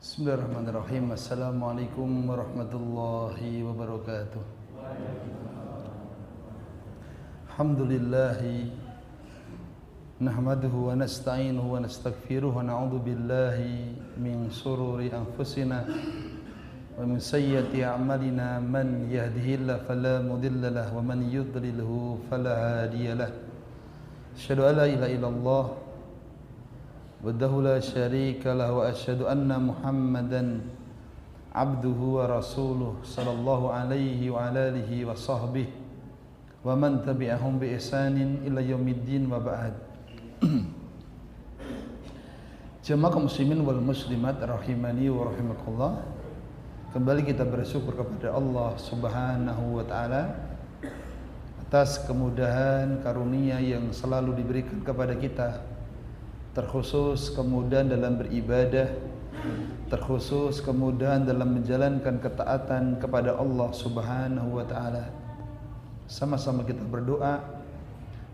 Bismillahirrahmanirrahim. Assalamualaikum warahmatullahi wabarakatuh. Alhamdulillahi nahmaduhu wa nasta'inuhu wa nastaghfiruh wa na'udzu billahi min shururi anfusina wa min sayyiati a'malina. Man yahdihillahu fala mudilla lahu wa man yudlilhu fala hadiya lahu. Asyhadu an la ilaha illallah wahdahu la syarika lahu wa asyhadu anna Muhammadan abduhu wa rasuluh sallallahu alaihi wa ala alihi wa sahbihi wa man tabi'ahum bi ihsanin ila yaumiddin wa ba'd. Jemaah muslimin wal muslimat rahimani wa rahimakumullah. Kembali kita bersyukur kepada Allah Subhanahu wa taala atas kemudahan karunia yang selalu diberikan kepada kita, terkhusus kemudahan dalam beribadah, terkhusus kemudahan dalam menjalankan ketaatan kepada Allah Subhanahu wa taala. Sama-sama kita berdoa,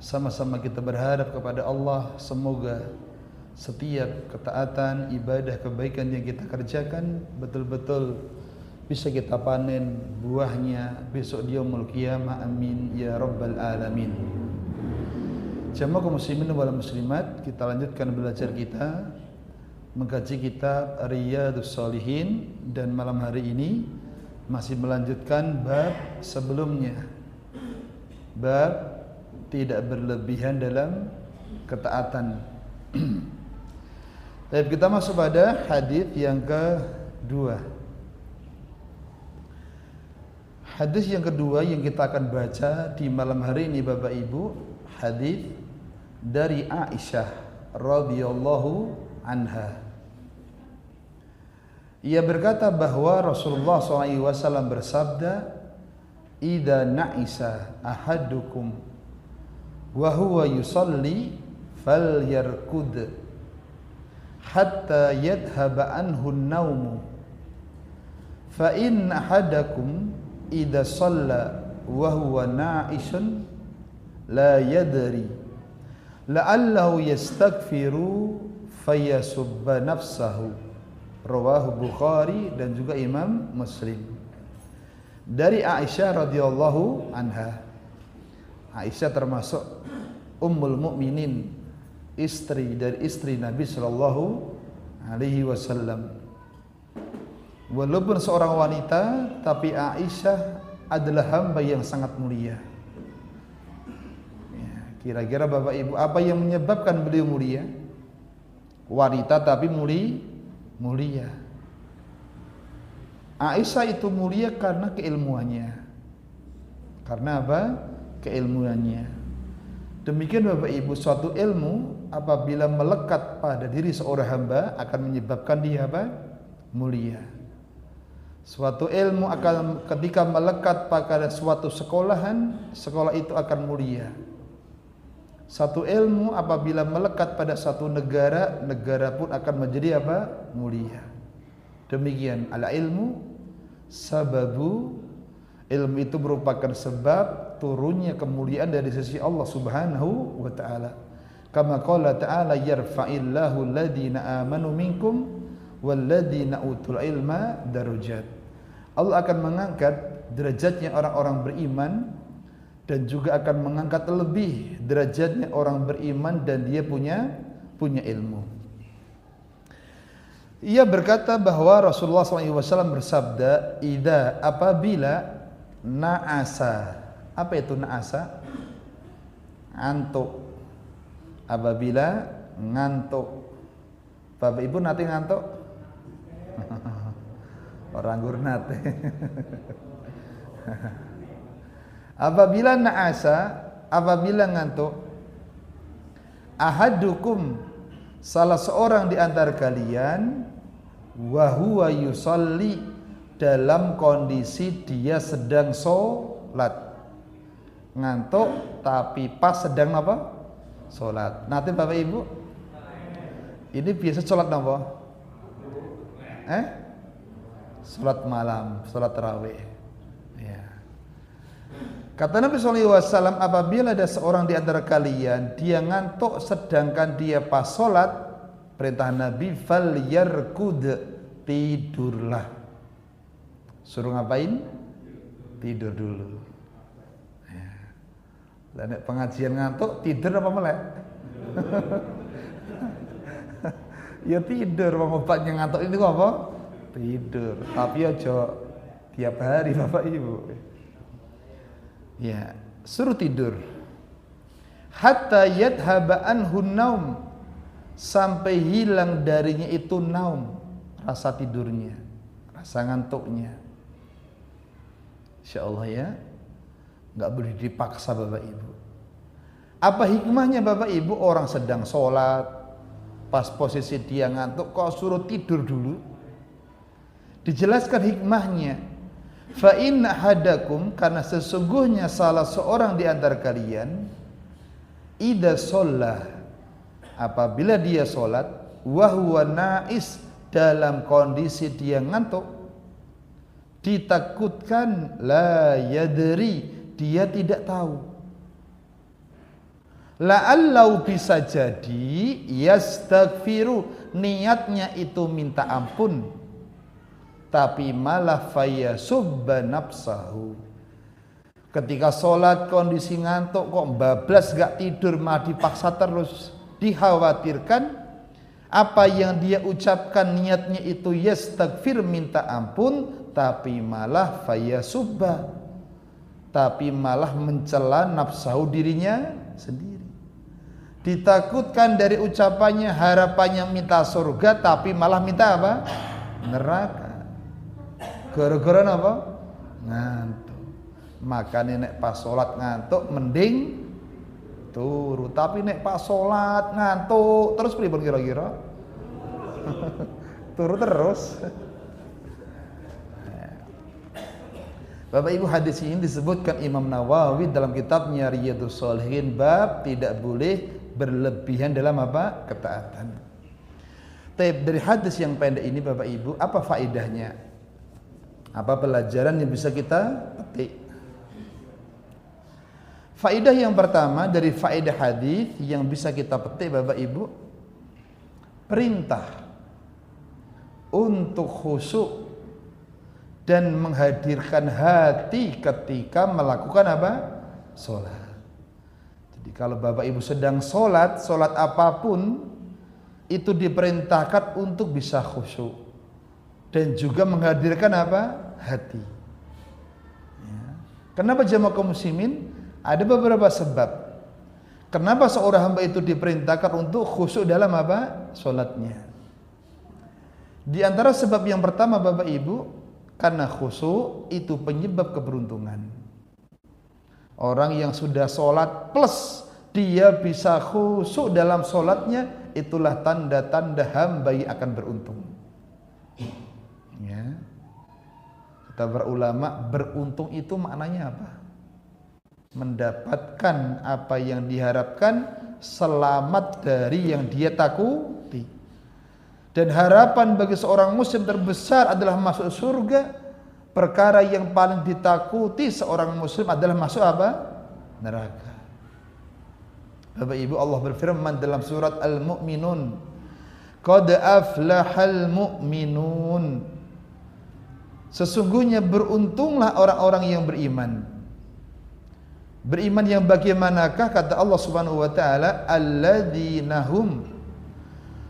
sama-sama kita berharap kepada Allah, semoga setiap ketaatan, ibadah, kebaikan yang kita kerjakan betul-betul bisa kita panen buahnya besok di yaumul qiyamah. Amin ya rabbal alamin. Jemaah kaum muslimin wal muslimat, kita lanjutkan belajar kita mengkaji kitab Riyadhus Shalihin, dan malam hari ini masih melanjutkan bab sebelumnya, bab tidak berlebihan dalam ketaatan. Baik, kita masuk pada hadis yang kedua. Hadis yang kedua yang kita akan baca di malam hari ini Bapak Ibu, hadis dari Aisyah radhiyallahu anha. Ia berkata bahwa Rasulullah SAW bersabda, "Idza na'isa ahadukum wa huwa yusalli falyarkud hatta yadhhaba anhu an-naum. Fa in ahadakum idza shalla wa huwa na'isun la yadri la'allahu yastaghfiru fayasubba nafsahu." Rawahu Bukhari dan juga Imam Muslim. Dari Aisyah radhiyallahu anha. Aisyah termasuk ummul mukminin, istri dari istri Nabi sallallahu alaihi wasallam. Walaupun seorang wanita, tapi Aisyah adalah hamba yang sangat mulia. Kira-kira Bapak Ibu, apa yang menyebabkan beliau mulia? Wanita tapi mulia. Aisyah itu mulia karena keilmuannya. Karena apa? Keilmuannya. Demikian Bapak Ibu, suatu ilmu apabila melekat pada diri seorang hamba akan menyebabkan dia apa? Mulia. Suatu ilmu akan ketika melekat pada suatu sekolahan, sekolah itu akan mulia. Satu ilmu apabila melekat pada satu negara, negara pun akan menjadi apa? Mulia. Demikian al-ilmu sababu, ilmu itu merupakan sebab turunnya kemuliaan dari sisi Allah Subhanahu wa taala. Kama qala ta'ala, yarfa'illahu alladhina amanu minkum walladhina utul ilma darajat. Allah akan mengangkat derajatnya orang-orang beriman dan juga akan mengangkat lebih derajatnya orang beriman dan dia punya ilmu. Ia berkata bahwa Rasulullah SAW bersabda, "Idza apabila na'asa." Apa itu na'asa? Ngantuk. Apabila ngantuk. Bapak Ibu nanti ngantuk? Orang gurnat. Apabila na'asa, apabila ngantuk, ahadukum, salah seorang di antara kalian, wa huwa yusalli, dalam kondisi dia sedang sholat. Ngantuk tapi pas sedang apa? Sholat. Nanti Bapak Ibu, ini biasa sholat apa? Sholat malam, sholat tarawih. Kata Nabi SAW, apabila ada seorang di antara kalian dia ngantuk sedangkan dia pas sholat, perintah Nabi, fal yarkud, tidurlah. Suruh ngapain? Tidur dulu. Lah nek pengajian ngantuk tidur apa melek? Ya tidur, wong obatnya ngantuk itu apa? Tidur. Tapi aja tiap hari Bapak Ibu. Ya, suruh tidur. Hatta yadhhaba anhu naum, sampai hilang darinya itu naum, rasa tidurnya, rasa ngantuknya. Insyaallah ya, nggak boleh dipaksa Bapak Ibu. Apa hikmahnya Bapak Ibu? Orang sedang sholat, pas posisi dia ngantuk, kok suruh tidur dulu? Dijelaskan hikmahnya. Fa inna hadakum, karena sesungguhnya salah seorang di antara kalian, idza shalla, apabila dia sholat, wa huwa na'is, dalam kondisi dia ngantuk, ditakutkan la yadri, dia tidak tahu. La'allau, bisa jadi yastaghfiru, niatnya itu minta ampun, tapi malah fayasubba nafsahu. Ketika sholat kondisi ngantuk kok bablas gak tidur, malah dipaksa terus. Dikhawatirkan apa yang dia ucapkan niatnya itu yastaghfir, minta ampun, tapi malah fayasubba, tapi malah mencela nafsahu, dirinya sendiri. Ditakutkan dari ucapannya, harapannya minta surga, tapi malah minta apa? Neraka. Gara-gara apa? Ngantuk. Makanya nek pas sholat ngantuk mending turu. Tapi nek pas sholat ngantuk terus pripun kira-kira? Turu terus. Bapak Ibu, hadis ini disebutkan Imam Nawawi dalam kitabnya Riyadhus Shalihin, bab tidak boleh berlebihan dalam apa? Ketaatan. Dari hadis yang pendek ini Bapak Ibu, apa faedahnya? Apa pelajaran yang bisa kita petik? Faedah yang pertama dari faedah hadis yang bisa kita petik Bapak Ibu, perintah untuk khusyuk dan menghadirkan hati ketika melakukan apa? Sholat. Jadi kalau Bapak Ibu sedang sholat, sholat apapun itu diperintahkan untuk bisa khusyuk dan juga menghadirkan apa? Hati. Ya. Kenapa jamaah kaum muslimin? Ada beberapa sebab. Kenapa seorang hamba itu diperintahkan untuk khusyuk dalam apa? Sholatnya. Di antara sebab yang pertama Bapak Ibu, karena khusyuk itu penyebab keberuntungan. Orang yang sudah sholat plus dia bisa khusyuk dalam sholatnya, itulah tanda-tanda hamba yang akan beruntung. Ya. Kata para ulama, beruntung itu maknanya apa? Mendapatkan apa yang diharapkan, selamat dari yang dia takuti. Dan harapan bagi seorang muslim terbesar adalah masuk surga. Perkara yang paling ditakuti seorang muslim adalah masuk apa? Neraka. Bapak Ibu, Allah berfirman dalam surat Al-Mu'minun, qad aflahal mu'minun, sesungguhnya beruntunglah orang-orang yang beriman. Beriman yang bagaimanakah? Kata Allah Subhanahu wa taala, alladzina hum,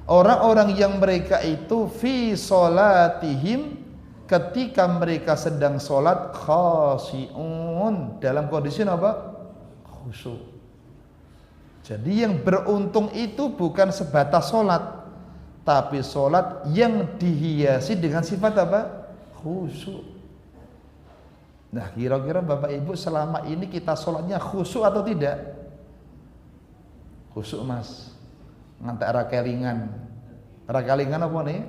orang-orang yang mereka itu fi salatihim, ketika mereka sedang salat, khashi'un, dalam kondisi apa? Khusyuk. Jadi yang beruntung itu bukan sebatas salat, tapi salat yang dihiasi dengan sifat apa? Khusyuk. Nah, kira-kira Bapak Ibu selama ini kita sholatnya khusyuk atau tidak? Khusyuk Mas. Ngantek rakelingan. Rakelingan apa nih?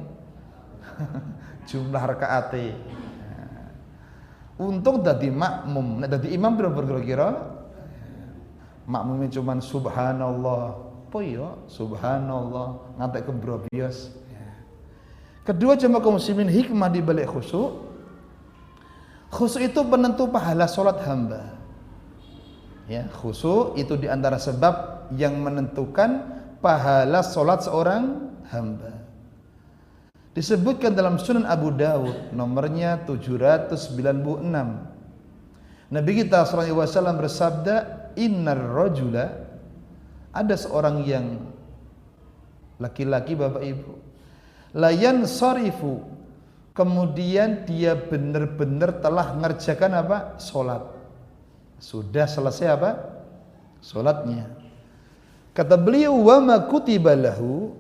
Jumlah rakaate. Untung dadi makmum. Nek dadi imam berapa kira-kira? Makmumnya cuman subhanallah. Apa ya? Subhanallah. Ngantek kembrobios. Kedua, jemaah kaum muslimin, hikmah di balik khusyuk. Khusyuk itu penentu pahala sholat hamba. Ya, khusyuk itu diantara sebab yang menentukan pahala sholat seorang hamba. Disebutkan dalam Sunan Abu Dawud nomornya 796. Nabi kita sallallahu alaihi wasallam bersabda, "Innar rajula," ada seorang yang laki-laki Bapak Ibu, "la yansarifu," kemudian dia benar-benar telah mengerjakan apa? Salat. Sudah selesai apa? Salatnya. Kata beliau, "Wa ma kutiba lahu,"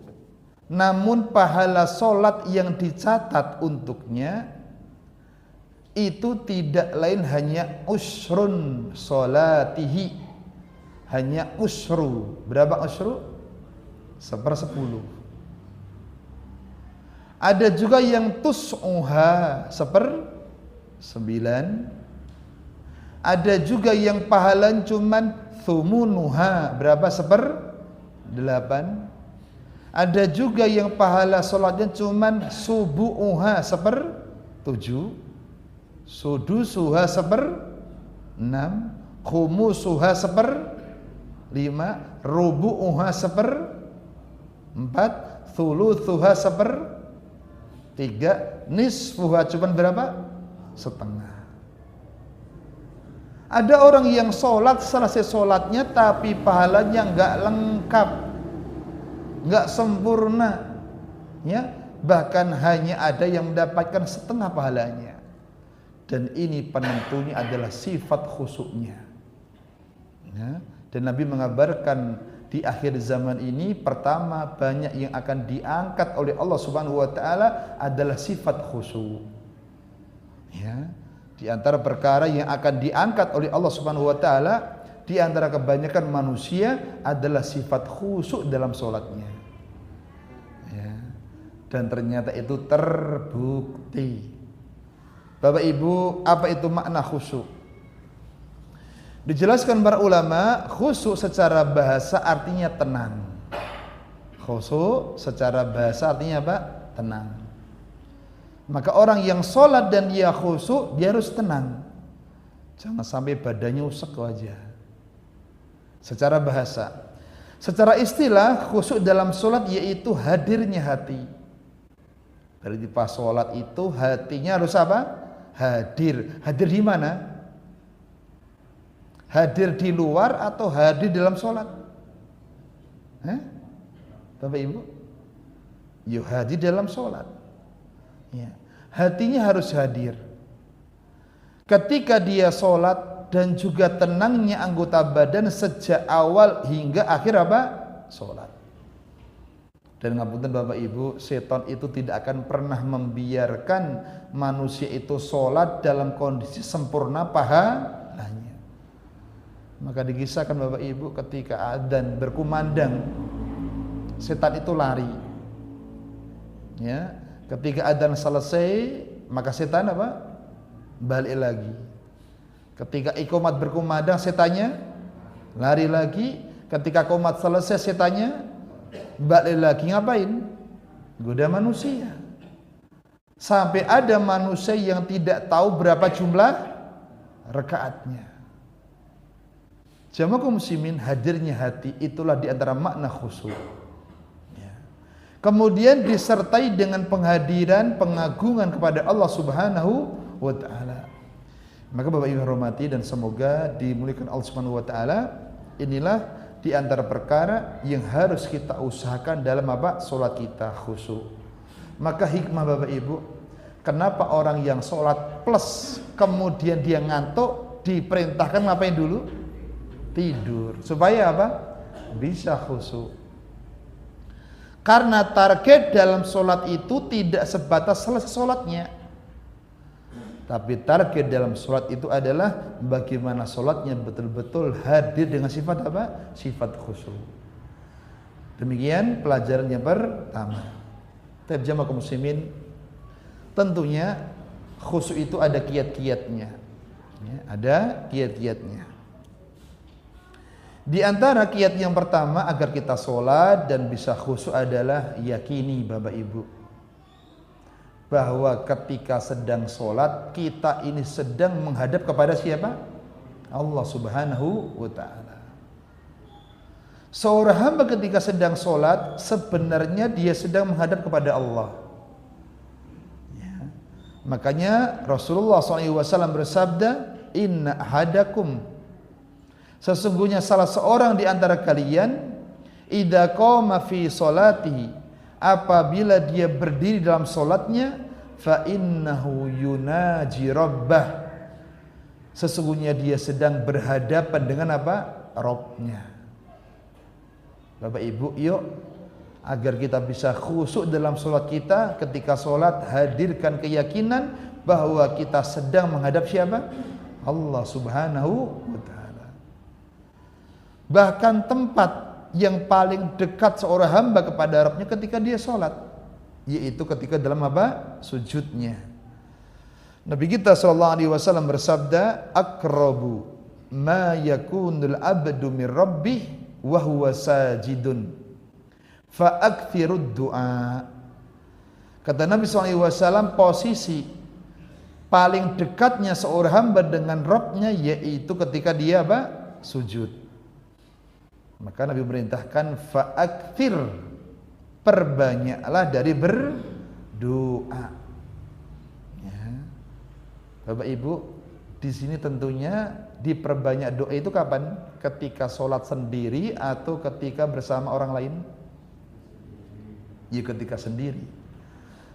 namun pahala solat yang dicatat untuknya itu tidak lain hanya usrun solatihi, hanya usru. Berapa usru? 1/10. Ada juga yang tus'uha 1/9. Ada juga yang pahalan cuman thumunuha, berapa? 1/8. Ada juga yang pahala salatnya cuman subu'uha 1/7, sudusuha 1/6, khumusuha 1/5, rubu'uha 1/4, thuluthuha 1/3, nisfuha cuman berapa? Setengah. Ada orang yang sholat, selesai sholatnya tapi pahalanya enggak lengkap, enggak sempurna, ya, bahkan hanya ada yang mendapatkan setengah pahalanya. Dan ini penentunya adalah sifat khusyuknya, ya. Dan Nabi mengabarkan di akhir zaman ini pertama banyak yang akan diangkat oleh Allah Subhanahu wa taala adalah sifat khusyuk, ya. Di antara perkara yang akan diangkat oleh Allah Subhanahu wa taala di antara kebanyakan manusia adalah sifat khusyuk dalam sholatnya, ya. Dan ternyata itu terbukti. Bapak Ibu, apa itu makna khusyuk? Dijelaskan para ulama, khusyuk secara bahasa artinya tenang. Khusyuk secara bahasa artinya apa? Tenang. Maka orang yang sholat dan dia khusyuk, dia harus tenang. Jangan sampai badannya usek aja. Secara bahasa. Secara istilah, khusyuk dalam sholat yaitu hadirnya hati. Berarti pas sholat itu hatinya harus apa? Hadir. Hadir di mana? Hadir di luar atau hadir dalam sholat? Bapak Ibu? Yuk hadir dalam sholat, ya. Hatinya harus hadir. Ketika dia sholat dan juga tenangnya anggota badan sejak awal hingga akhir apa? Sholat. Dan ngapunten Bapak Ibu, setan itu tidak akan pernah membiarkan manusia itu sholat dalam kondisi sempurna pahalanya. Maka dikisahkan Bapak Ibu ketika adzan berkumandang, setan itu lari, ya. Ketika adzan selesai, maka setan apa? Balik lagi. Ketika iqamat berkumandang, setannya lari lagi. Ketika qomat selesai, setannya balik lagi. Ngapain? Goda manusia. Sampai ada manusia yang tidak tahu berapa jumlah rakaatnya. Jamaah kaum muslimin, hadirnya hati itulah di antara makna khusyuk. Kemudian disertai dengan penghadiran, pengagungan kepada Allah Subhanahu wa taala. Maka Bapak Ibu hormati dan semoga dimuliakan Allah Subhanahu wa taala, inilah di antara perkara yang harus kita usahakan dalam apa? Salat kita khusyuk. Maka hikmah Bapak Ibu, kenapa orang yang salat plus kemudian dia ngantuk diperintahkan ngapain dulu? Tidur. Supaya apa? Bisa khusyuk. Karena target dalam sholat itu tidak sebatas selesai sholatnya, tapi target dalam sholat itu adalah bagaimana sholatnya betul-betul hadir dengan sifat apa? Sifat khusyuk. Demikian pelajaran yang pertama. Jamaah kaum muslimin, tentunya khusyuk itu ada kiat-kiatnya, ya, ada kiat-kiatnya. Di antara kiat yang pertama agar kita sholat dan bisa khusyuk adalah yakini Bapak Ibu bahwa ketika sedang sholat kita ini sedang menghadap kepada siapa? Allah Subhanahu wa ta'ala. Seorang hamba ketika sedang sholat sebenarnya dia sedang menghadap kepada Allah. Makanya Rasulullah SAW bersabda, inna ahadakum, sesungguhnya salah seorang di antara kalian, idza qama fi salatihi, apabila dia berdiri dalam salatnya, fa innahu yunaji rabbah, sesungguhnya dia sedang berhadapan dengan apa? Rabbnya. Bapak Ibu, yuk agar kita bisa khusyuk dalam salat kita, ketika salat hadirkan keyakinan bahwa kita sedang menghadap siapa? Allah Subhanahu wa taala. Bahkan tempat yang paling dekat seorang hamba kepada Rabbnya ketika dia salat, yaitu ketika dalam apa? Sujudnya. Nabi kita sallallahu alaihi wasallam bersabda, aqrabu ma yakunul abdu min rabbih wa huwa sajidun fa akthirud du'a. Kata Nabi SAW, posisi paling dekatnya seorang hamba dengan Rabbnya yaitu ketika dia apa? Sujud. Maka Nabi merintahkan fa akthir, perbanyaklah dari berdoa. Ya. Bapak Ibu, di sini tentunya diperbanyak doa itu kapan? Ketika sholat sendiri atau ketika bersama orang lain? Ya ketika sendiri.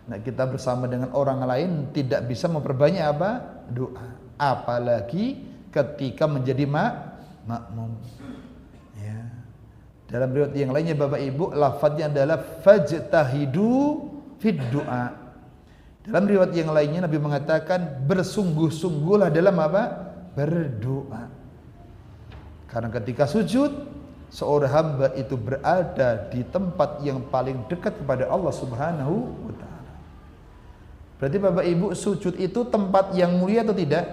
Nah, kita bersama dengan orang lain tidak bisa memperbanyak apa? Doa. Apalagi ketika menjadi makmum. Ya. Dalam riwayat yang lainnya Bapak Ibu, lafadznya adalah fajtahidu fid du'a. Dalam riwayat yang lainnya Nabi mengatakan bersungguh-sungguhlah dalam apa? Berdoa. Karena ketika sujud, seorang hamba itu berada di tempat yang paling dekat kepada Allah Subhanahu wa taala. Berarti Bapak Ibu, sujud itu tempat yang mulia atau tidak?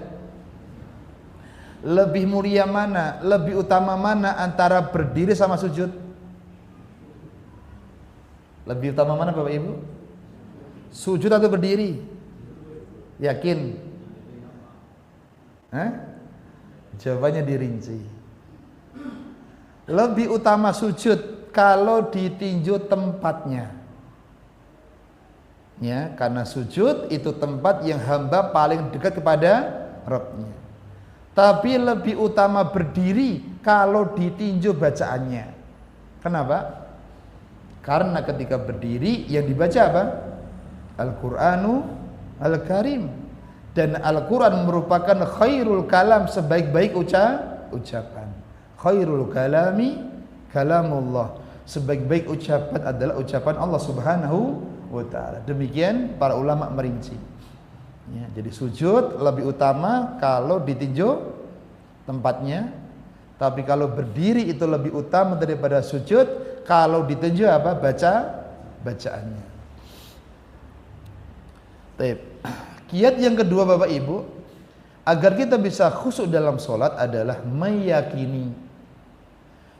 Lebih mulia mana? Lebih utama mana antara berdiri sama sujud? Lebih utama mana Bapak Ibu? Sujud atau berdiri? Yakin? Jawabannya dirinci. Lebih utama sujud kalau ditinjau tempatnya. Ya, karena sujud itu tempat yang hamba paling dekat kepada Rabbnya. Tapi lebih utama berdiri kalau ditinjau bacaannya. Kenapa? Karena ketika berdiri yang dibaca apa? Al-Qur'anu Al-Karim. Dan Al-Quran merupakan khairul kalam, sebaik-baik ucapan. Khairul kalami kalamullah, sebaik-baik ucapan adalah ucapan Allah Subhanahu wa ta'ala. Demikian para ulama merinci ya, jadi sujud lebih utama kalau ditinjau tempatnya, tapi kalau berdiri itu lebih utama daripada sujud kalau ditinjau apa? Bacaannya. Baik. Kiat yang kedua Bapak Ibu, agar kita bisa khusyuk dalam sholat adalah meyakini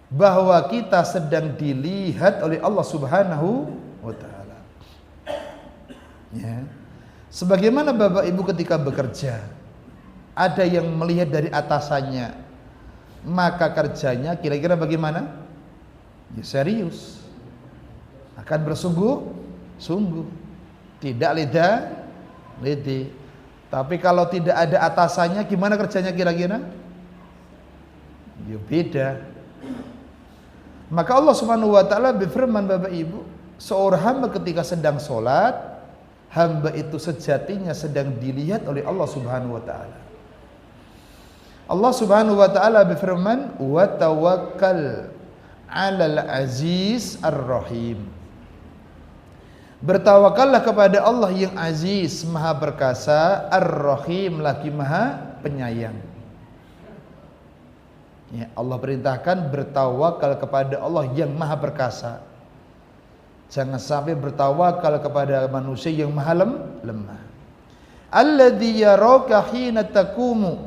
bahwa kita sedang dilihat oleh Allah Subhanahu wa ta'ala. Ya. Sebagaimana Bapak Ibu ketika bekerja, ada yang melihat dari atasannya, maka kerjanya kira-kira bagaimana? Ya serius, akan bersungguh-sungguh, tidak lidah lidi. Tapi kalau tidak ada atasannya, gimana kerjanya kira-kira? Ya beda. Maka Allah Subhanahu wa ta'ala berfirman Bapak Ibu, seorang hamba ketika sedang sholat, hamba itu sejatinya sedang dilihat oleh Allah Subhanahu wa ta'ala. Allah Subhanahu wa ta'ala berfirman, wa tawakkal 'alal aziz ar-rahim. Bertawakallah kepada Allah yang aziz, maha perkasa, ar-rahim, lagi maha penyayang. Ya, Allah perintahkan bertawakal kepada Allah yang maha perkasa. Jangan sampai bertawakal kepada manusia yang maha lemah. Alladzi yaraka hina taqumu,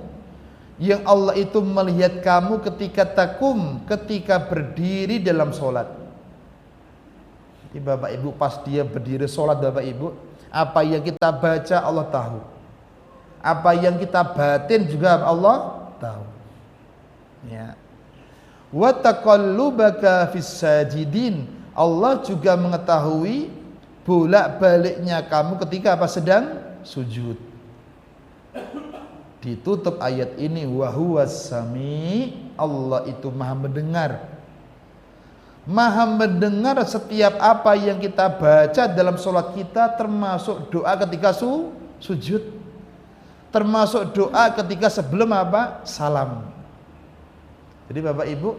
yang Allah itu melihat kamu ketika takum, ketika berdiri dalam sholat. Bapak Ibu, pas dia berdiri sholat Bapak Ibu, apa yang kita baca Allah tahu, apa yang kita batin juga Allah tahu. Ya. Wa taqallubaka fis sajidin, Allah juga mengetahui bolak-baliknya kamu ketika apa? Sedang sujud. Ditutup ayat ini, wa huwas sami, Allah itu maha mendengar. Maha mendengar setiap apa yang kita baca dalam sholat kita, termasuk doa ketika sujud, termasuk doa ketika sebelum apa? Salam. Jadi Bapak Ibu,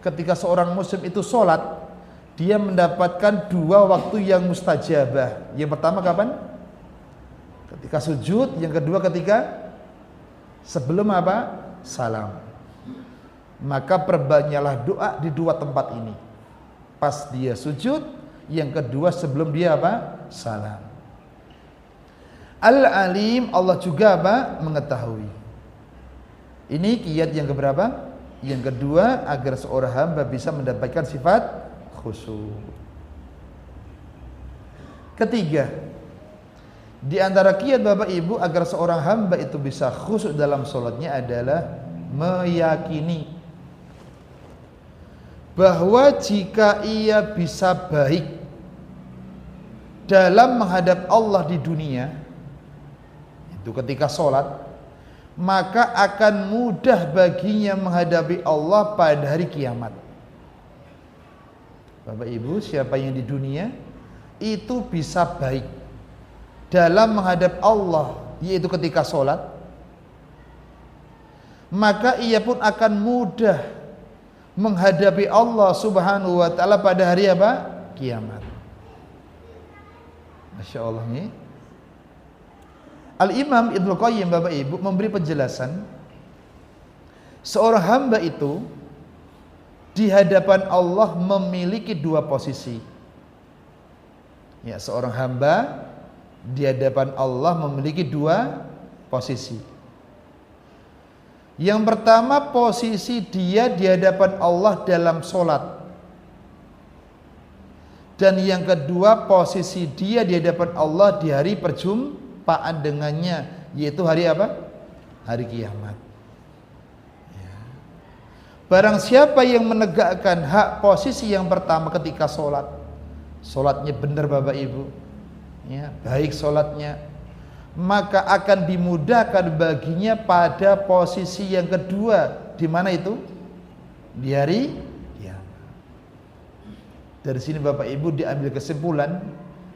ketika seorang muslim itu sholat, dia mendapatkan dua waktu yang mustajabah. Yang pertama kapan? Ketika sujud. Yang kedua ketika sebelum apa? Salam. Maka perbanyaklah doa di dua tempat ini. Pas dia sujud, yang kedua sebelum dia apa? Salam. Al-Alim, Allah juga apa? Mengetahui. Ini kiat yang keberapa? Yang kedua, agar seorang hamba bisa mendapatkan sifat khusyuk. Ketiga, di antara kiat Bapak Ibu agar seorang hamba itu bisa khusyuk dalam sholatnya adalah meyakini bahwa jika ia bisa baik dalam menghadap Allah di dunia, itu ketika sholat, maka akan mudah baginya menghadapi Allah pada hari kiamat. Bapak Ibu, siapa yang di dunia itu bisa baik dalam menghadap Allah, yaitu ketika sholat, maka ia pun akan mudah menghadapi Allah subhanahu wa ta'ala pada hari apa? Kiamat. Masya Allah nih. Al-Imam Ibnu Qayyim Bapak Ibu memberi penjelasan, seorang hamba itu di hadapan Allah memiliki dua posisi. Ya, seorang hamba di hadapan Allah memiliki dua posisi. Yang pertama, posisi dia di hadapan Allah dalam sholat. Dan yang kedua, posisi dia di hadapan Allah di hari perjumpaan dengannya, yaitu hari apa? Hari kiamat. Ya. Barang siapa yang menegakkan hak posisi yang pertama ketika sholat, sholatnya benar Bapak Ibu, ya, baik sholatnya, maka akan dimudahkan baginya pada posisi yang kedua. Di mana itu? Di hari kiamat. Dari sini Bapak Ibu diambil kesimpulan,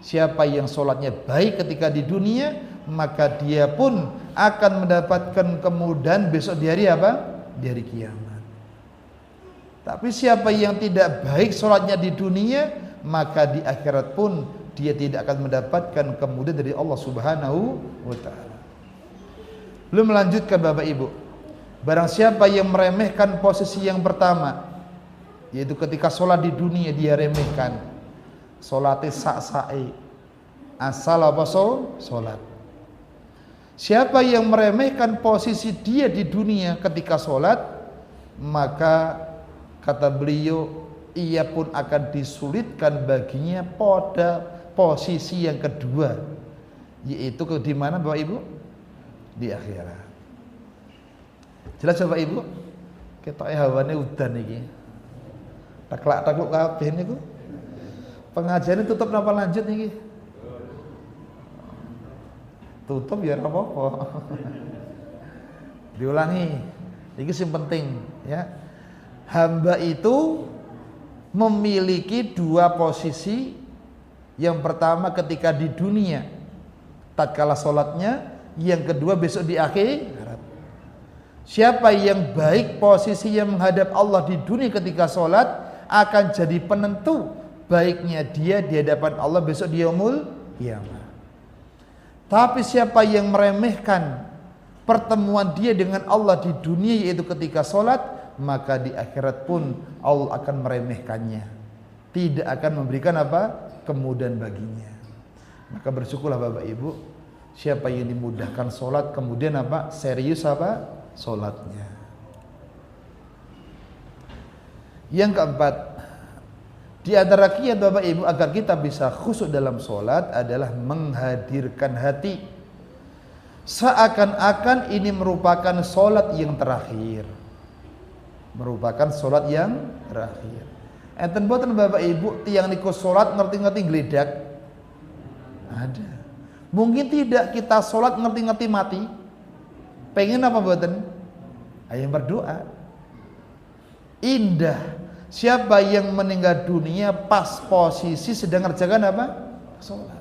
siapa yang sholatnya baik ketika di dunia, maka dia pun akan mendapatkan kemudahan besok di hari apa? Di hari kiamat. Tapi siapa yang tidak baik sholatnya di dunia, maka di akhirat pun dia tidak akan mendapatkan kemudahan dari Allah subhanahu wa ta'ala. Belum melanjutkan Bapak Ibu, barang siapa yang meremehkan posisi yang pertama, yaitu ketika sholat di dunia dia remehkan, sholatnya sak-sae, asal apa sholat. Siapa yang meremehkan posisi dia di dunia ketika sholat, maka kata beliau, ia pun akan disulitkan baginya pada posisi yang kedua, yaitu di mana Bapak Ibu? Di akhirat. Jelas Bapak Ibu? Ketoke hawane udan iki. Taklak-takluk kabeh niku. Pengajian tutup napa lanjut niki? Tutup ya ora apa-apa. Diulangi. Iki sing penting ya. Hamba itu memiliki dua posisi. Yang pertama ketika di dunia tatkala sholatnya, yang kedua besok di akhirat. Siapa yang baik posisinya menghadap Allah di dunia ketika sholat, akan jadi penentu baiknya dia di hadapan Allah besok di yaumul qiyamah. Tapi siapa yang meremehkan pertemuan dia dengan Allah di dunia, yaitu ketika sholat, maka di akhirat pun Allah akan meremehkannya, tidak akan memberikan apa? Kemudahan baginya. Maka bersyukurlah Bapak Ibu, siapa yang dimudahkan sholat, kemudian apa? Serius apa? Sholatnya. Yang keempat, di antara kiat Bapak Ibu agar kita bisa khusyuk dalam sholat adalah menghadirkan hati seakan-akan ini merupakan sholat yang terakhir. Merupakan sholat yang terakhir. Enten boten Bapak Ibu tiang niku sholat ngerti-ngerti geledak? Ada. Mungkin tidak kita sholat ngerti-ngerti mati. Pengen apa mboten? Ayo berdoa. Indah. Siapa yang meninggal dunia pas posisi sedang ngerjakan apa? Sholat.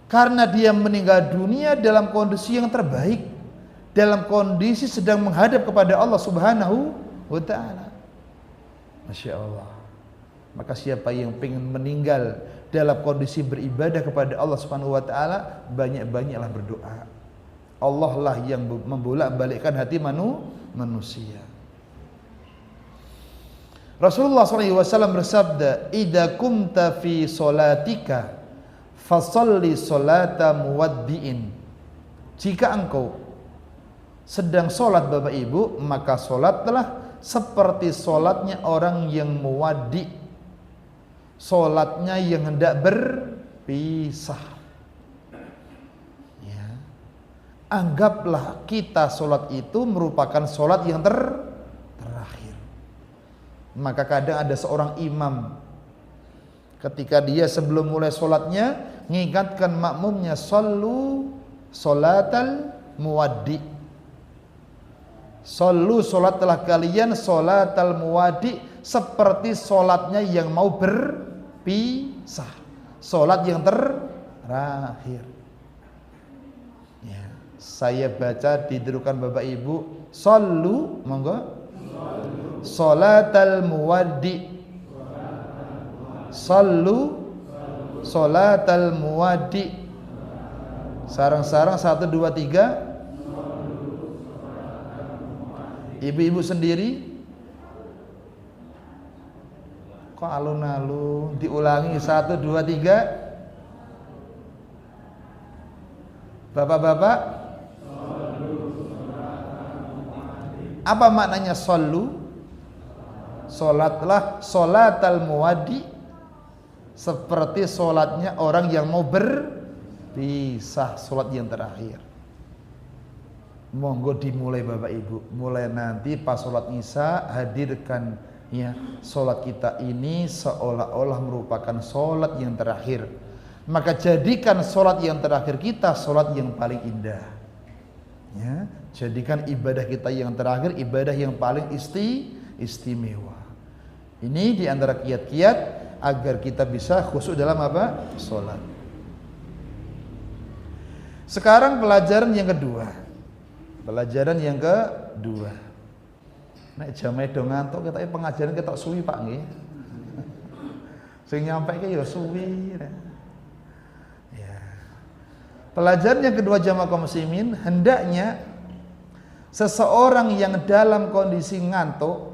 Karena dia meninggal dunia dalam kondisi yang terbaik, dalam kondisi sedang menghadap kepada Allah Subhanahu wa ta'ala. Masya Allah. Maka siapa yang pengen meninggal dalam kondisi beribadah kepada Allah Subhanahu wa ta'ala, banyak-banyaklah berdoa. Allah lah yang membolak-balikkan hati manusia. Rasulullah SAW bersabda, "Idza kumta fi salatika fasalli salata muwaddi'in." Jika engkau sedang sholat Bapak Ibu, maka sholatlah seperti sholatnya orang yang muwaddi, sholatnya yang hendak berpisah. Ya. Anggaplah kita sholat itu merupakan sholat yang terakhir. Maka kadang ada seorang imam, ketika dia sebelum mulai sholatnya mengingatkan makmumnya, "Sallu sholatal muwaddi." Sallu, sholatlah kalian sholatal muwaddi, seperti sholatnya yang mau berpisah, sholat yang terakhir. Ya, saya baca diderukan Bapak Ibu, sallu, monggo, sholatal muwaddi, sallu sholatal muwaddi. Sarang-sarang 1, 2, 3. Ibu-ibu sendiri kok alun-alun, diulangi 1, 2, 3. Bapak-bapak, apa maknanya sallu? Salatlah sholatal muwaddi, seperti sholatnya orang yang mau berpisah, sholat yang terakhir. Monggo dimulai Bapak Ibu, mulai nanti pas sholat isya hadirkan ya sholat kita ini seolah-olah merupakan sholat yang terakhir. Maka jadikan sholat yang terakhir kita sholat yang paling indah. Ya, jadikan ibadah kita yang terakhir ibadah yang paling istimewa. Ini diantara kiat-kiat agar kita bisa khusyuk dalam apa? Sholat. Sekarang pelajaran yang kedua. Nek jame do ngantuk ketoke pengajaran ketok suwi Pak nggih. Sing nyampeke ya suwi. Ya. Pelajaran yang kedua jamaah kaum muslimin, hendaknya seseorang yang dalam kondisi ngantuk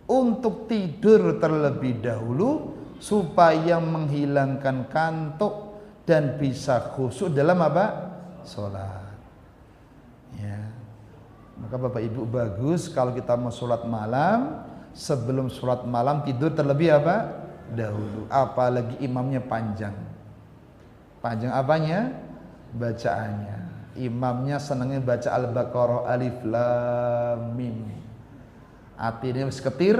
untuk tidur terlebih dahulu supaya menghilangkan kantuk dan bisa khusyuk dalam apa? Sholat. Ya. Maka Bapak Ibu bagus kalau kita mau sholat malam, sebelum sholat malam tidur terlebih apa? Dahulu. Apalagi imamnya panjang. Panjang apanya? Bacaannya. Imamnya senangnya baca Al-Baqarah, Alif Lam Mim. Artinya ketir.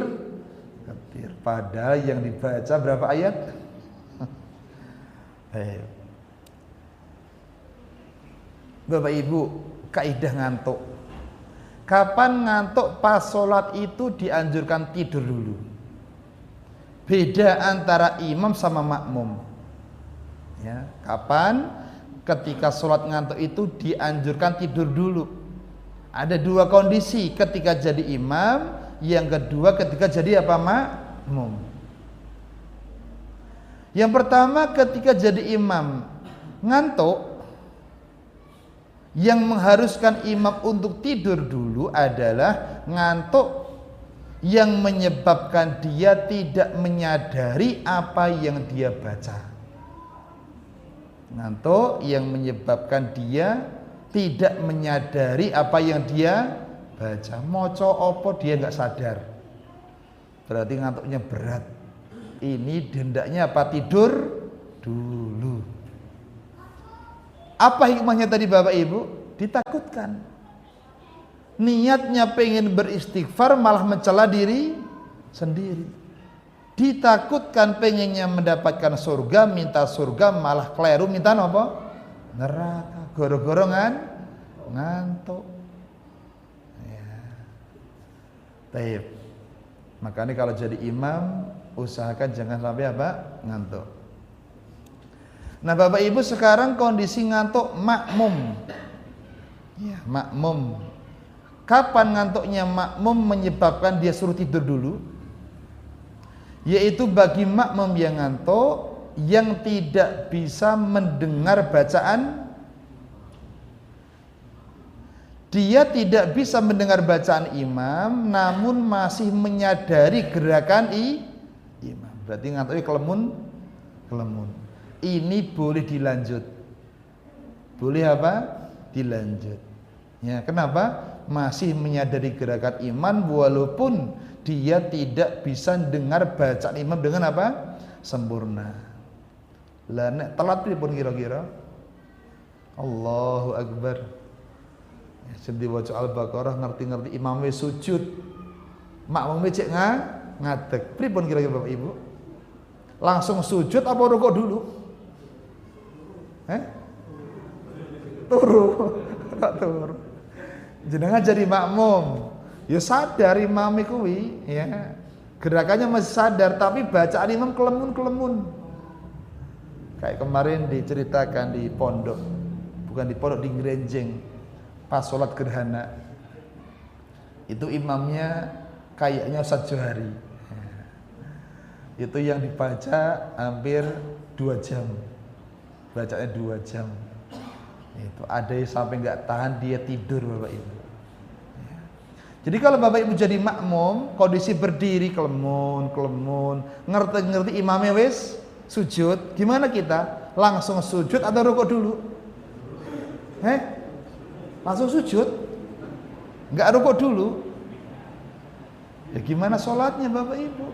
Padahal yang dibaca berapa ayat? Bapak Ibu, kaidah ngantuk. Kapan ngantuk? Pas sholat itu dianjurkan tidur dulu. Beda antara imam sama makmum. Ya, kapan? Ketika sholat ngantuk itu dianjurkan tidur dulu. Ada dua kondisi, ketika jadi imam, yang kedua ketika jadi apa? Makmum. Yang pertama ketika jadi imam ngantuk, yang mengharuskan imam untuk tidur dulu adalah ngantuk yang menyebabkan dia tidak menyadari apa yang dia baca. Ngantuk yang menyebabkan dia tidak menyadari apa yang dia baca. Moco opo dia nggak sadar. Berarti ngantuknya berat. Ini hendaknya apa? Tidur dulu. Apa hikmahnya tadi Bapak Ibu? Ditakutkan. Niatnya pengen beristighfar malah mencela diri sendiri. ditakutkan pengennya mendapatkan surga, minta surga malah keliru minta apa? Neraka. Goro-gorongan ngantuk. Ya. Taib. Makanya kalau jadi imam usahakan jangan sampai apa? Ngantuk. Nah, Bapak Ibu, sekarang kondisi ngantuk makmum. Ya, makmum. Kapan ngantuknya makmum menyebabkan dia suruh tidur dulu? Yaitu bagi makmum yang ngantuk, yang tidak bisa mendengar bacaan, dia tidak bisa mendengar bacaan imam, namun masih menyadari gerakan imam. Berarti ngantuknya kelemun. Ini boleh dilanjut. Boleh apa? Dilanjut. Ya, kenapa? Masih menyadari gerakan imam walaupun dia tidak bisa dengar bacaan imam dengan apa? Sempurna. Lah nek telat pripun kira-kira? Allahu Akbar. Ya, sing diwaca Al-Baqarah ngerti-ngerti imam wis sujud. Makmum cek ngadeg. Pripun kira-kira Bapak Ibu? Langsung sujud apa rukuk dulu? Turu. Jenengan jadi makmum, ya sadar imam kuwi, ya. Gerakannya masih sadar tapi bacaan imam kelemun. Kayak kemarin diceritakan di pondok, bukan di pondok, di Ngrenjeng, pas sholat gerhana. Itu imamnya kayaknya Ustaz Johari. Itu yang dibaca hampir 2 jam. Bacanya 2 jam. Itu ada yang sampai nggak tahan dia tidur Bapak Ibu. Ya. Jadi kalau Bapak Ibu jadi makmum, kondisi berdiri kelemun, ngerti imamnya wis sujud, gimana kita? Langsung sujud atau rukuk dulu? Langsung sujud? Nggak rukuk dulu? Ya gimana sholatnya Bapak Ibu?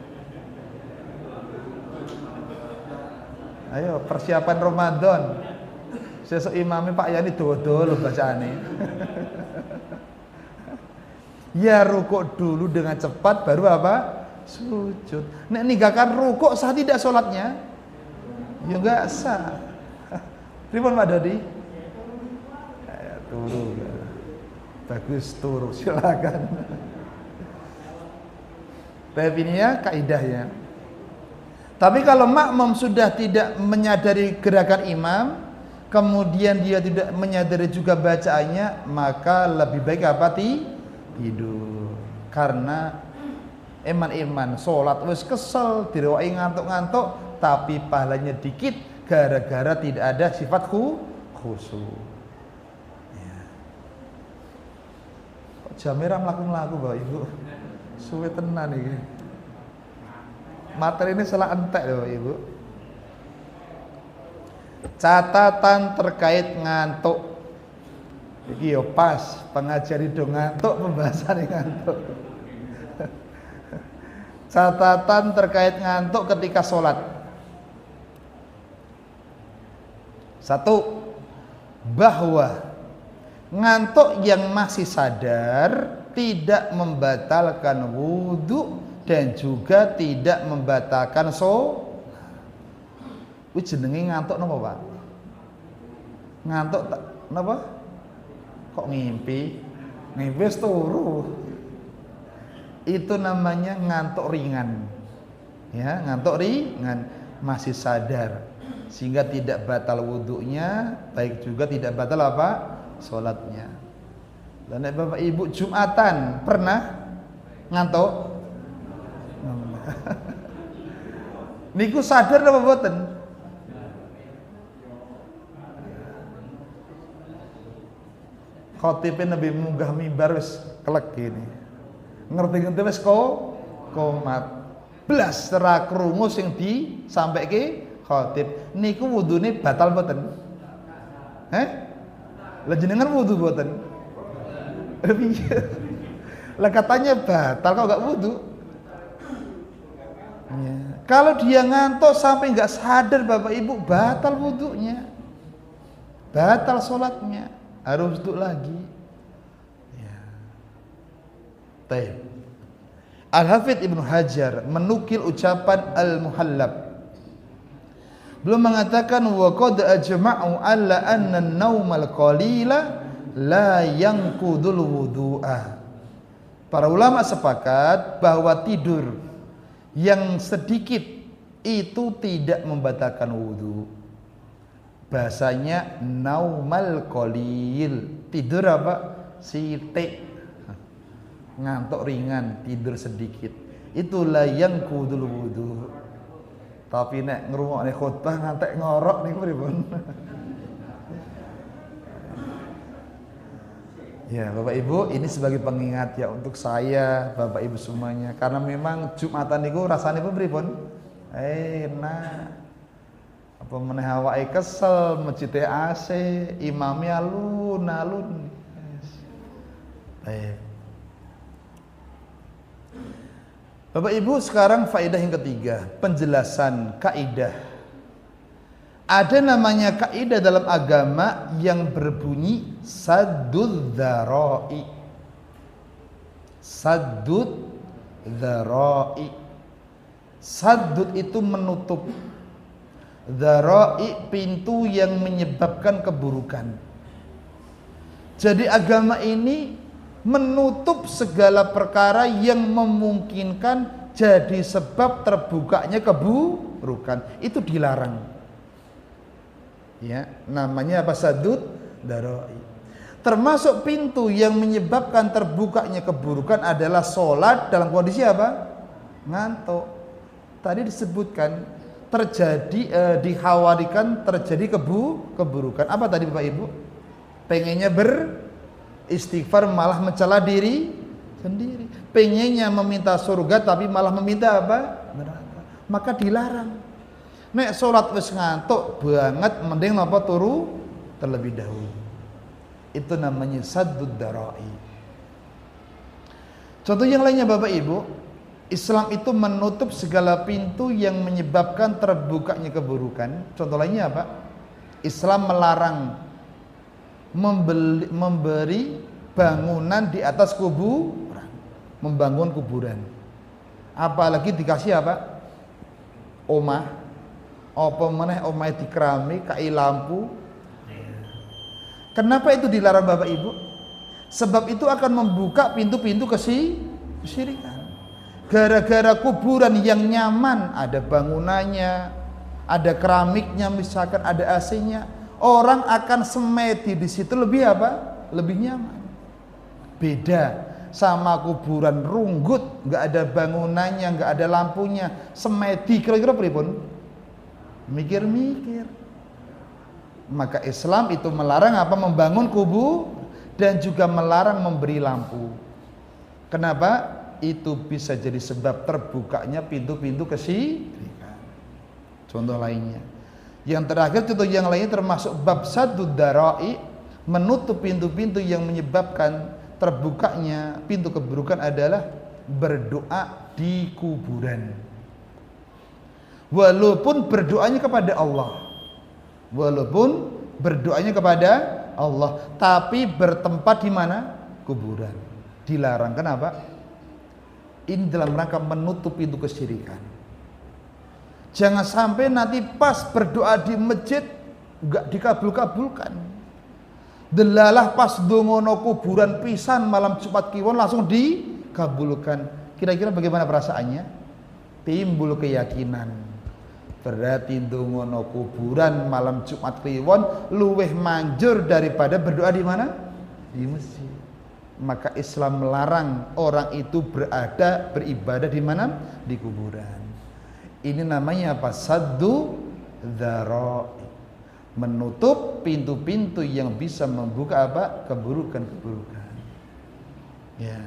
Ayo persiapan Ramadan. Sesuk imamnya Pak Yani dodo bacaane. Ya rukuk dulu dengan cepat baru apa? Sujud. Nek ninggalkan rukuk sah tidak sholatnya? Ya enggak sah. Pripun Pak Dodi? Ya, turu. Bagus turu, silakan. Tapi ini ya kaidahnya. Tapi kalau makmum sudah tidak menyadari gerakan imam, kemudian dia tidak menyadari juga bacaannya, maka lebih baik apa? Tidur. Karena eman sholat wis kesel, direwai ngantuk-ngantuk, tapi pahalanya dikit gara-gara tidak ada sifat khusyuk. Ya. Kok jamnya mlaku-mlaku Bapak Ibu? Suwe tenan iki. Materi ini salah entek loh Ibu. Catatan terkait ngantuk. Iki yo pas pengajar itu ngantuk, pembahasan ngantuk. Catatan terkait ngantuk ketika sholat. 1. Bahwa ngantuk yang masih sadar tidak membatalkan wudhu dan juga tidak membatalkan wis jenenge ngantuk napa Pak? Ngantuk napa? Kok ngimpi? Ngimpi wis turu. Itu namanya ngantuk ringan. Ya, ngantuk ringan, masih sadar. Sehingga tidak batal wudhunya, baik juga tidak batal apa? Salatnya. Dan Bapak Ibu Jumatan pernah ngantuk? Niku sadar apa mboten? Khotibnya Nabi munggah mimbar wis kelek gini. Ngerti-ngerti wis komat. Blas serak krungu sing disampaike khotib. Niku wudune batal mboten? Lah jenengan wudu mboten? Lah katanya batal kok enggak wudu? Ya. Kalau dia ngantuk sampai nggak sadar Bapak Ibu, batal wudhunya, batal sholatnya, harus wudhu lagi. Ya. Al-Hafidz Ibnu Hajar menukil ucapan Al-Muhallab. Belum mengatakan wa qad ajma'u alla anna an-naumal qalila la yanqudul wudu'a. Para ulama sepakat bahwa tidur yang sedikit itu tidak membatalkan wudu. Bahasanya naumal qalil. Tidur apa? Sithik. Ngantuk ringan, tidur sedikit. Itulah yang kudul wudu. Tapi nek ngrungokne khutbah ngantek ngorok niku pripun? Ya, Bapak Ibu, ini sebagai pengingat ya untuk saya, Bapak Ibu semuanya. Karena memang Jumatan niku rasane pripun? Enak. Apa meneh awake kesel, masjid AC, imame alun-alun. Baik. Bapak Ibu, sekarang faedah yang ketiga, penjelasan kaidah. Ada namanya kaidah dalam agama yang berbunyi saddud dzara'i. Saddud dzara'i. Saddud itu menutup, dzara'i pintu yang menyebabkan keburukan. Jadi agama ini menutup segala perkara yang memungkinkan jadi sebab terbukanya keburukan. Itu dilarang. Ya, namanya apa? Saddud dzara'i. Termasuk pintu yang menyebabkan terbukanya keburukan adalah sholat dalam kondisi apa? Ngantuk. Tadi disebutkan terjadi dikhawatirkan terjadi keburukan. Apa tadi Bapak Ibu? Pengennya istighfar malah mencela diri sendiri. Pengennya meminta surga tapi malah meminta apa? Neraka. Maka dilarang. Nek sholat wis ngantuk banget, mending napa turu terlebih dahulu. Itu namanya saddud dzara'i. Contoh yang lainnya Bapak Ibu, Islam itu menutup segala pintu yang menyebabkan terbukanya keburukan. Contoh lainnya apa? Islam melarang memberi bangunan di atas kuburan, membangun kuburan. Apalagi dikasih apa? Omah. Apa meneh omah di keramik, kai lampu. Kenapa itu dilarang Bapak Ibu? Sebab itu akan membuka pintu-pintu kesyirikan. Gara-gara kuburan yang nyaman, ada bangunannya, ada keramiknya, misalkan ada AC-nya, orang akan semedi di situ lebih apa? Lebih nyaman. Beda sama kuburan runggut, nggak ada bangunannya, nggak ada lampunya, semedi kira-kira pripun? Mikir-mikir. Maka Islam itu melarang apa? Membangun kubur dan juga melarang memberi lampu. Kenapa? Itu bisa jadi sebab terbukanya pintu-pintu kesyirikan. Contoh lainnya. Yang terakhir, contoh yang lainnya termasuk bab saddud dzara'i, menutup pintu-pintu yang menyebabkan terbukanya pintu keburukan adalah berdoa di kuburan. Walaupun berdoanya kepada Allah. Walaupun berdoanya kepada Allah, tapi bertempat di mana? Kuburan. Dilarang. Kenapa? Ini dalam rangka menutup pintu kesyirikan. Jangan sampai nanti pas berdoa di masjid enggak dikabul-kabulkan. Delalah pas dongono kuburan pisan malam Jumat Kliwon langsung dikabulkan. Kira-kira bagaimana perasaannya? Timbul keyakinan. Berarti dongono kuburan malam Jumat Kliwon luweh manjur daripada berdoa di mana? Di masjid. Maka Islam melarang orang itu beribadah di mana? Di kuburan. Ini namanya apa? Saddu dzara'i. Menutup pintu-pintu yang bisa membuka apa? Keburukan-keburukan. Ya.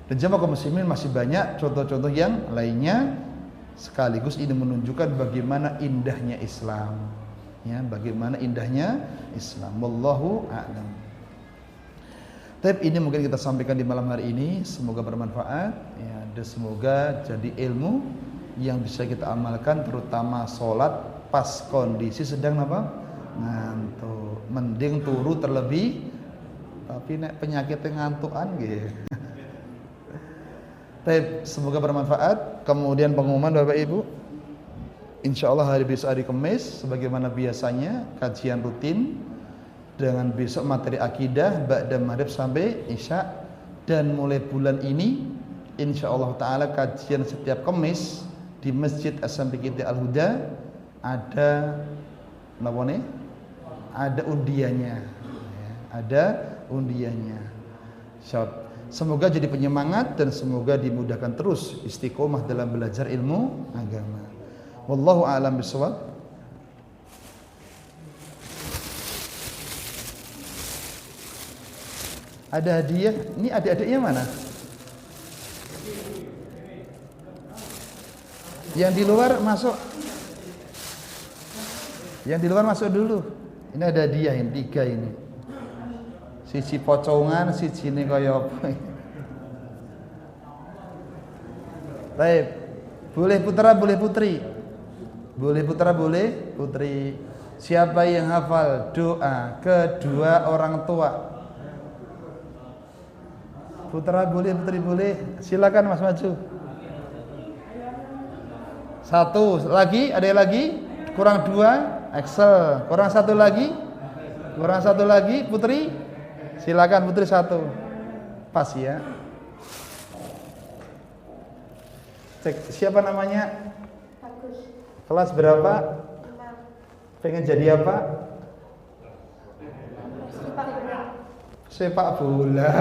Dan jemaah kaum muslimin masih banyak contoh-contoh yang lainnya. Sekaligus ini menunjukkan bagaimana indahnya Islam. Ya, bagaimana indahnya Islam. Wallahu a'lam. Tapi ini mungkin kita sampaikan di malam hari ini. Semoga bermanfaat. Ya, dan semoga jadi ilmu yang bisa kita amalkan, terutama sholat pas kondisi sedang apa? Ngantuk. Mending turu terlebih, tapi nek penyakit ngantukan gitu. Baik, semoga bermanfaat. Kemudian pengumuman Bapak Ibu, insya Allah hari besok hari Kamis sebagaimana biasanya kajian rutin dengan besok materi akidah ba'da maghrib sampai isya, dan mulai bulan ini insya Allah taala kajian setiap Kamis di Masjid SMP Al-Huda ada apa nih? Ada undiannya. Ada undiannya. Semoga jadi penyemangat dan semoga dimudahkan terus istiqomah dalam belajar ilmu agama. Wallahu a'lam bishawab. Ada hadiah. Ini adik-adiknya mana? Yang di luar masuk. Yang di luar masuk dulu. Ini ada hadiah yang 3 ini. Siji pocongan, siji ini kaya apa. Baik. Boleh putra, boleh putri. Boleh putra, boleh putri. Siapa yang hafal doa kedua orang tua? Putra boleh, putri boleh. Silakan Mas maju. 1 lagi, ada yang lagi? Kurang 2, Excel. Kurang 1 lagi? Kurang 1 lagi, putri. Silakan putri 1. Pas ya. Cek siapa namanya? Bagus. Kelas berapa? 5. Pengen jadi apa? Sepak bola. Sepak bola.